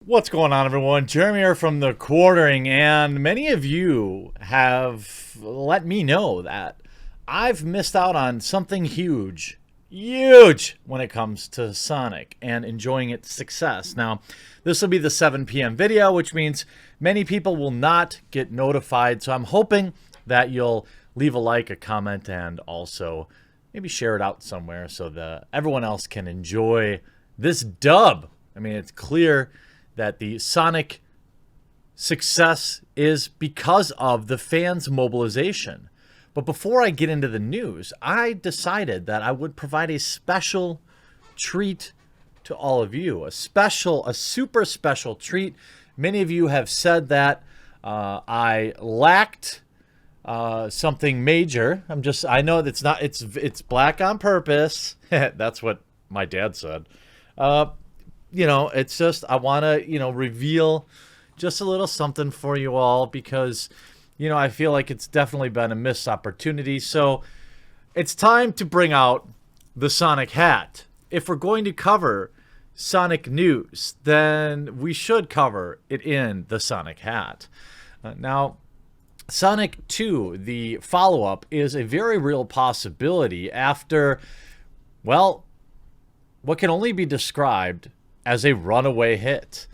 What's going on, everyone? Jeremy here from The Quartering, and many of you have let me know that I've missed out on something huge when it comes to Sonic and enjoying its success. Now, this will be the 7 p.m. video, which means many people will not get notified, so I'm hoping that you'll leave a like, a comment, and also maybe share it out somewhere so that everyone else can enjoy this dub. I mean, it's clear that the Sonic success is because of the fans' mobilization. But before I get into the news, I decided that I would provide a special treat to all of you. A super special treat. Many of you have said that I lacked something major. I know that it's black on purpose. That's what my dad said. It's just, I want to, reveal just a little something for you all because, I feel like it's definitely been a missed opportunity. So it's time to bring out the Sonic hat. If we're going to cover Sonic news, then we should cover it in the Sonic hat. Now, Sonic 2, the follow-up, is a very real possibility after, well, what can only be described as a runaway hit.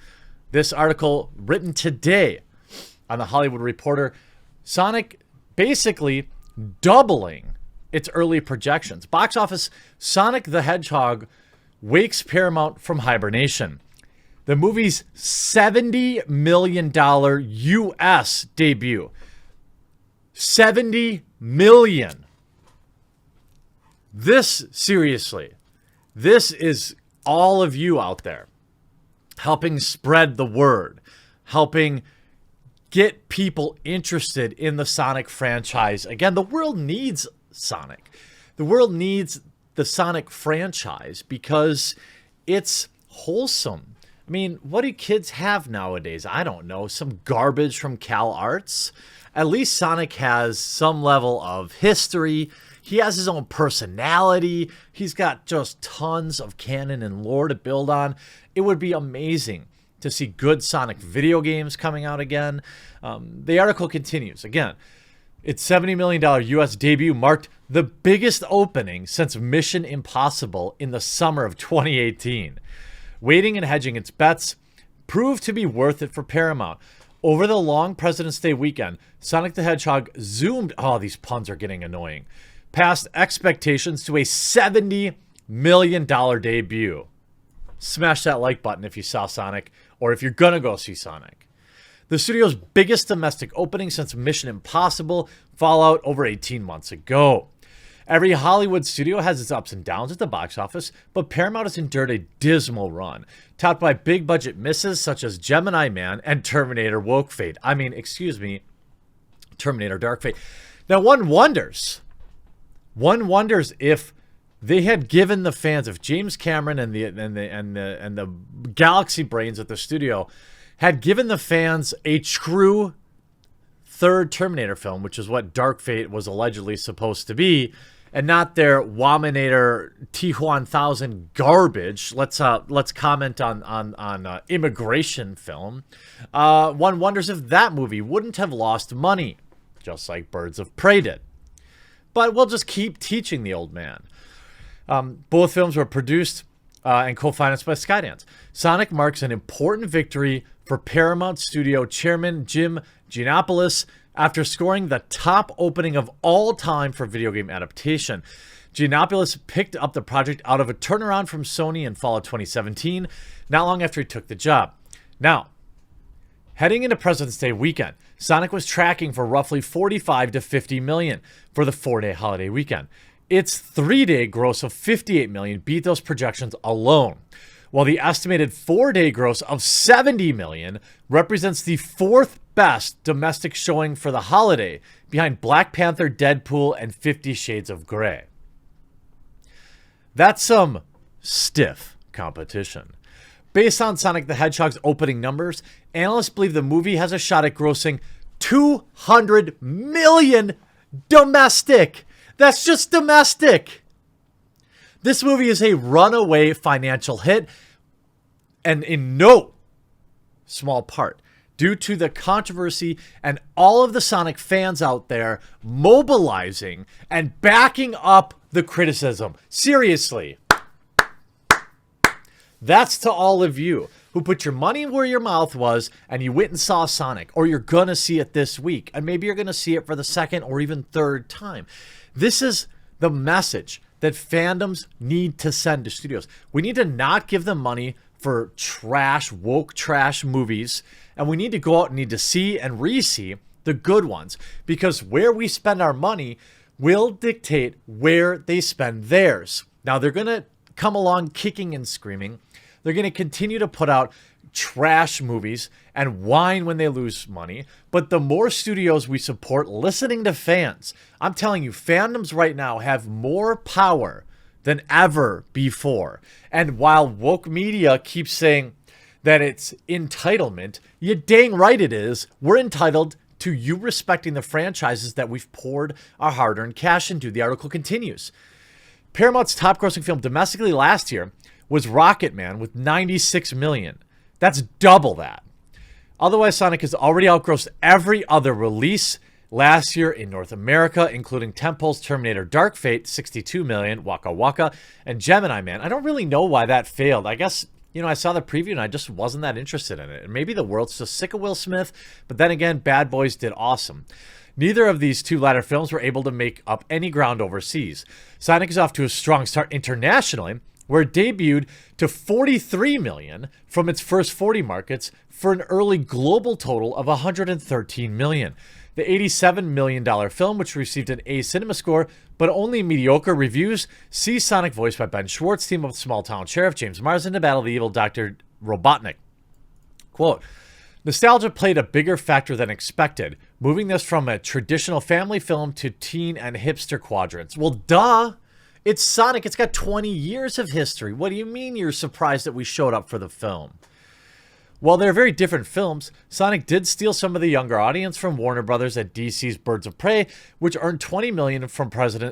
This article written today on the Hollywood Reporter, Sonic basically doubling its early projections. Box office, Sonic the Hedgehog wakes Paramount from hibernation. The movie's $70 million US debut. $70 million. Seriously, this is all of you out there helping spread the word, helping get people interested in the Sonic franchise. Again, the world needs Sonic. The world needs the Sonic franchise because it's wholesome. I mean, what do kids have nowadays? I don't know. Some garbage from Cal Arts? At least Sonic has some level of history. He has his own personality. He's got just tons of canon and lore to build on. It would be amazing to see good Sonic video games coming out again. The article continues. Again, its $70 million US debut marked the biggest opening since Mission Impossible in the summer of 2018. Waiting and hedging its bets proved to be worth it for Paramount. Over the long President's Day weekend, Sonic the Hedgehog zoomed... Oh, these puns are getting annoying. Past expectations to a $70 million debut. Smash that like button if you saw Sonic or if you're gonna go see Sonic. The studio's biggest domestic opening since Mission Impossible Fallout over 18 months ago. Every Hollywood studio has its ups and downs at the box office, but Paramount has endured a dismal run, topped by big budget misses such as Gemini Man and Terminator Terminator Dark Fate. Now one wonders if they had given the fans, if James Cameron and the galaxy brains at the studio had given the fans a true third Terminator film, which is what Dark Fate was allegedly supposed to be, and not their Waminator T-1000 garbage. Let's comment on immigration film. One wonders if that movie wouldn't have lost money, just like Birds of Prey did. But we'll just keep teaching the old man. Both films were produced and co-financed by Skydance. Sonic marks an important victory for Paramount Studio chairman Jim Giannopoulos after scoring the top opening of all time for video game adaptation. Giannopoulos picked up the project out of a turnaround from Sony in fall of 2017, not long after he took the job. Now, heading into President's Day weekend, Sonic was tracking for roughly 45 to 50 million for the 4-day holiday weekend. Its 3-day gross of 58 million beat those projections alone, while the estimated 4-day gross of 70 million represents the 4th best domestic showing for the holiday, behind Black Panther, Deadpool, and 50 Shades of Grey. That's some stiff competition. Based on Sonic the Hedgehog's opening numbers, analysts believe the movie has a shot at grossing 200 million domestic. That's just domestic. This movie is a runaway financial hit, and in no small part due to the controversy and all of the Sonic fans out there mobilizing and backing up the criticism. Seriously. That's to all of you who put your money where your mouth was and you went and saw Sonic, or you're going to see it this week, and maybe you're going to see it for the second or even third time. This is the message that fandoms need to send to studios. We need to not give them money for trash, woke trash movies, and we need to go out and need to see and re-see the good ones, because where we spend our money will dictate where they spend theirs. Now, they're going to come along kicking and screaming. They're going to continue to put out trash movies and whine when they lose money. But the more studios we support listening to fans, I'm telling you, fandoms right now have more power than ever before. And while woke media keeps saying that it's entitlement, you dang right it is. We're entitled to you respecting the franchises that we've poured our hard-earned cash into. The article continues. Paramount's top-grossing film domestically last year was Rocketman with $96 million. That's double that. Otherwise, Sonic has already outgrossed every other release last year in North America, including Temple's Terminator Dark Fate, $62 million, Waka Waka, and Gemini Man. I don't really know why that failed. I guess, I saw the preview and I just wasn't that interested in it. And maybe the world's just sick of Will Smith, but then again, Bad Boys did awesome. Neither of these two latter films were able to make up any ground overseas. Sonic is off to a strong start internationally, where it debuted to $43 million from its first 40 markets for an early global total of $113 million. The $87 million film, which received an A cinema score, but only mediocre reviews, sees Sonic voiced by Ben Schwartz, team of small-town sheriff James Marsden to battle the evil Dr. Robotnik. Quote, nostalgia played a bigger factor than expected, moving this from a traditional family film to teen and hipster quadrants. Well, duh! It's Sonic. It's got 20 years of history. What do you mean you're surprised that we showed up for the film? While they're very different films, Sonic did steal some of the younger audience from Warner Brothers at DC's Birds of Prey, which earned $20 million from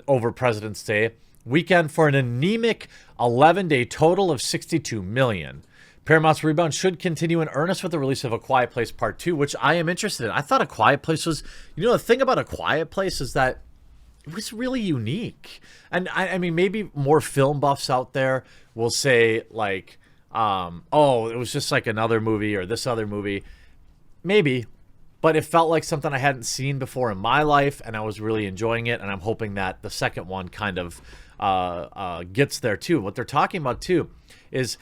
over President's Day weekend for an anemic 11-day total of $62 million. Paramount's rebound should continue in earnest with the release of A Quiet Place Part 2, which I am interested in. I thought A Quiet Place was... the thing about A Quiet Place is that it was really unique. And I mean, maybe more film buffs out there will say like, oh, it was just like another movie or this other movie. Maybe, but it felt like something I hadn't seen before in my life, and I was really enjoying it. And I'm hoping that the second one kind of gets there too. What they're talking about too is,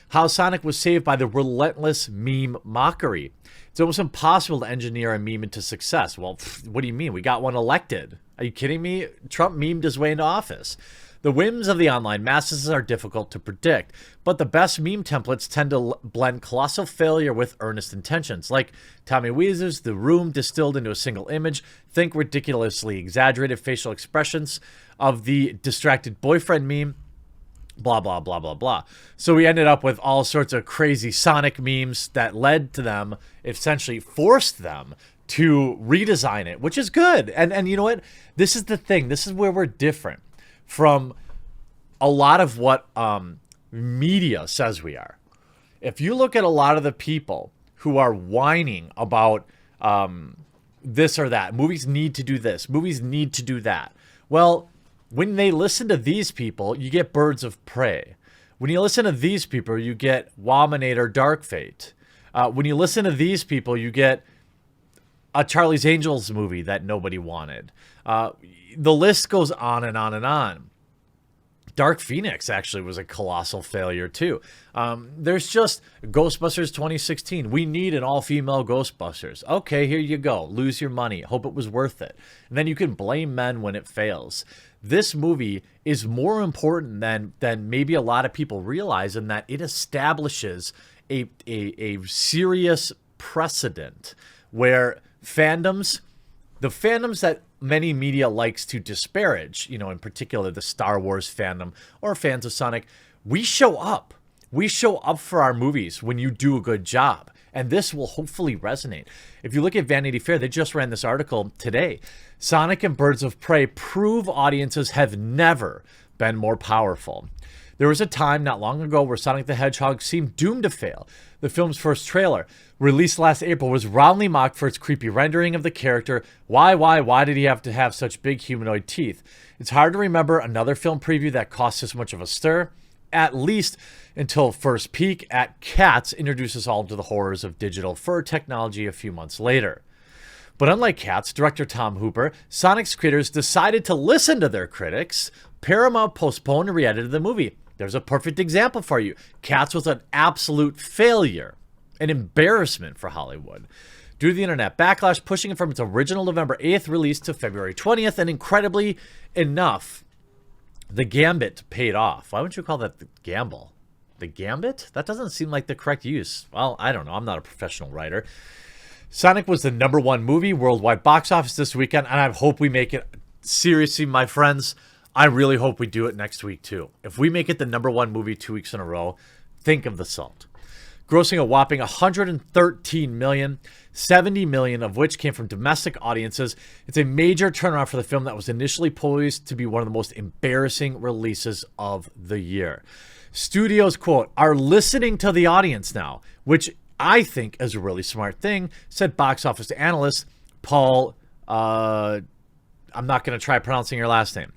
how Sonic was saved by the relentless meme mockery. It's almost impossible to engineer a meme into success. Well, what do you mean? We got one elected. Are you kidding me? Trump memed his way into office. The whims of the online masses are difficult to predict, but the best meme templates tend to blend colossal failure with earnest intentions, like Tommy Wiseau's The Room distilled into a single image. Think ridiculously exaggerated facial expressions of the distracted boyfriend meme. Blah, blah, blah, blah, blah. So we ended up with all sorts of crazy Sonic memes that led to them, essentially forced them to redesign it, which is good. And you know what? This is the thing. This is where we're different from a lot of what media says we are. If you look at a lot of the people who are whining about this or that, movies need to do this, movies need to do that. Well, when they listen to these people, you get Birds of Prey. When you listen to these people, you get Wominator Dark Fate. When you listen to these people, you get a Charlie's Angels movie that nobody wanted. The list goes on and on and on. Dark Phoenix actually was a colossal failure too. There's just Ghostbusters 2016. We need an all-female Ghostbusters. Okay, here you go. Lose your money. Hope it was worth it. And then you can blame men when it fails. This movie is more important than maybe a lot of people realize, in that it establishes a serious precedent where fandoms, the fandoms that many media likes to disparage, in particular the Star Wars fandom or fans of Sonic, we show up. We show up for our movies when you do a good job. And this will hopefully resonate. If you look at Vanity Fair, they just ran this article today. Sonic and Birds of Prey prove audiences have never been more powerful. There was a time not long ago where Sonic the Hedgehog seemed doomed to fail. the film's first trailer, released last April, was roundly mocked for its creepy rendering of the character. Why did he have to have such big humanoid teeth? It's hard to remember another film preview that caused this much of a stir, at least until first peek at Cats introduces all to the horrors of digital fur technology a few months later. But unlike Cats, director Tom Hooper, Sonic's creators decided to listen to their critics. Paramount postponed and re-edited the movie. There's a perfect example for you. Cats was an absolute failure, an embarrassment for Hollywood, due to the internet backlash, pushing it from its original November 8th release to February 20th, and incredibly enough, the gambit paid off. Why wouldn't you call that the gamble? The gambit? That doesn't seem like the correct use. Well, I don't know. I'm not a professional writer. Sonic was the #1 movie worldwide box office this weekend, and I hope we make it. Seriously, my friends, I really hope we do it next week too. If we make it the #1 movie 2 weeks in a row, think of the salt. Grossing a whopping $113 million, $70 million of which came from domestic audiences. It's a major turnaround for the film that was initially poised to be one of the most embarrassing releases of the year. Studios, quote, are listening to the audience now, which I think is a really smart thing, said box office analyst Paul, I'm not going to try pronouncing your last name.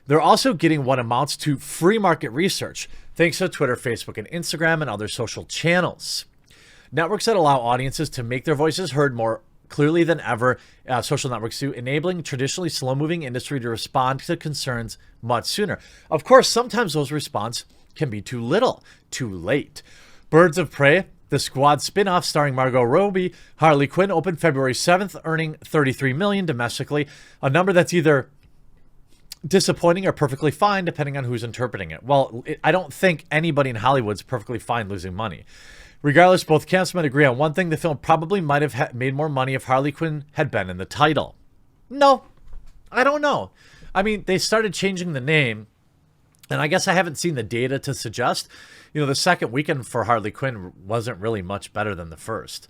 They're also getting what amounts to free market research, thanks to Twitter, Facebook, and Instagram, and other social channels. Networks that allow audiences to make their voices heard more clearly than ever, social networks do, enabling traditionally slow-moving industry to respond to concerns much sooner. Of course, sometimes those responses can be too little, too late. Birds of Prey, the Squad spin-off starring Margot Robbie, Harley Quinn, opened February 7th, earning $33 million domestically, a number that's either disappointing or perfectly fine, depending on who's interpreting it. Well, I don't think anybody in Hollywood's perfectly fine losing money. Regardless, both camps might agree on one thing: the film probably might have made more money if Harley Quinn had been in the title. No, I don't know. I mean, they started changing the name, and I guess I haven't seen the data to suggest, the second weekend for Harley Quinn wasn't really much better than the first.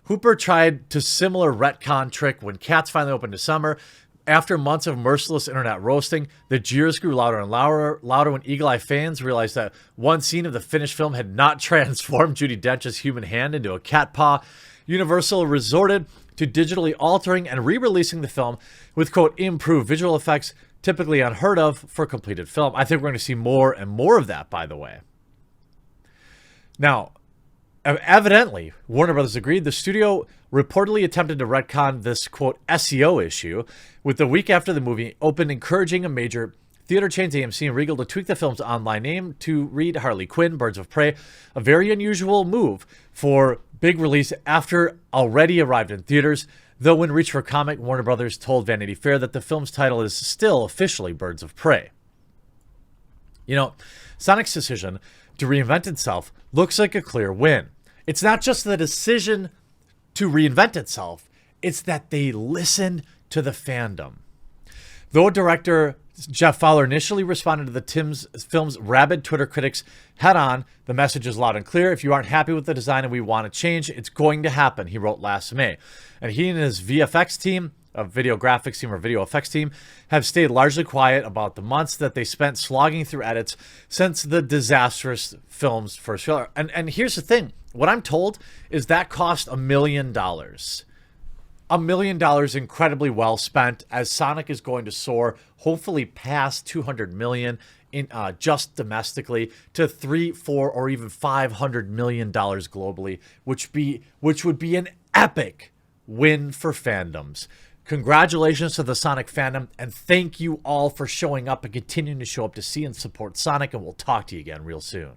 Hooper tried to similar retcon trick when Cats finally opened this summer. After months of merciless internet roasting, the jeers grew louder and louder when Eagle Eye fans realized that one scene of the finished film had not transformed Judi Dench's human hand into a cat paw. Universal resorted to digitally altering and re-releasing the film with, quote, improved visual effects, typically unheard of for a completed film. I think we're going to see more and more of that, by the way. Now, evidently, Warner Brothers agreed. The studio reportedly attempted to retcon this, quote, SEO issue with the week after the movie opened, encouraging a major theater chains, AMC and Regal, to tweak the film's online name to read Harley Quinn, Birds of Prey, a very unusual move for big release after already arrived in theaters. Though when reached for comment, Warner Brothers told Vanity Fair that the film's title is still officially Birds of Prey. Sonic's decision to reinvent itself looks like a clear win. It's not just the decision to reinvent itself, it's that they listened to the fandom. Though director Jeff Fowler initially responded to the film's rabid Twitter critics head on, the message is loud and clear. If you aren't happy with the design and we want to change, it's going to happen, he wrote last May. And he and his VFX team, a video graphics team or video effects team, have stayed largely quiet about the months that they spent slogging through edits since the disastrous film's first trailer. And here's the thing. What I'm told is that cost $1 million. $1 million incredibly well spent, as Sonic is going to soar, hopefully past $200 million in just domestically to $300, $400, or even $500 million globally, which would be an epic win for fandoms. Congratulations to the Sonic fandom, and thank you all for showing up and continuing to show up to see and support Sonic, and we'll talk to you again real soon.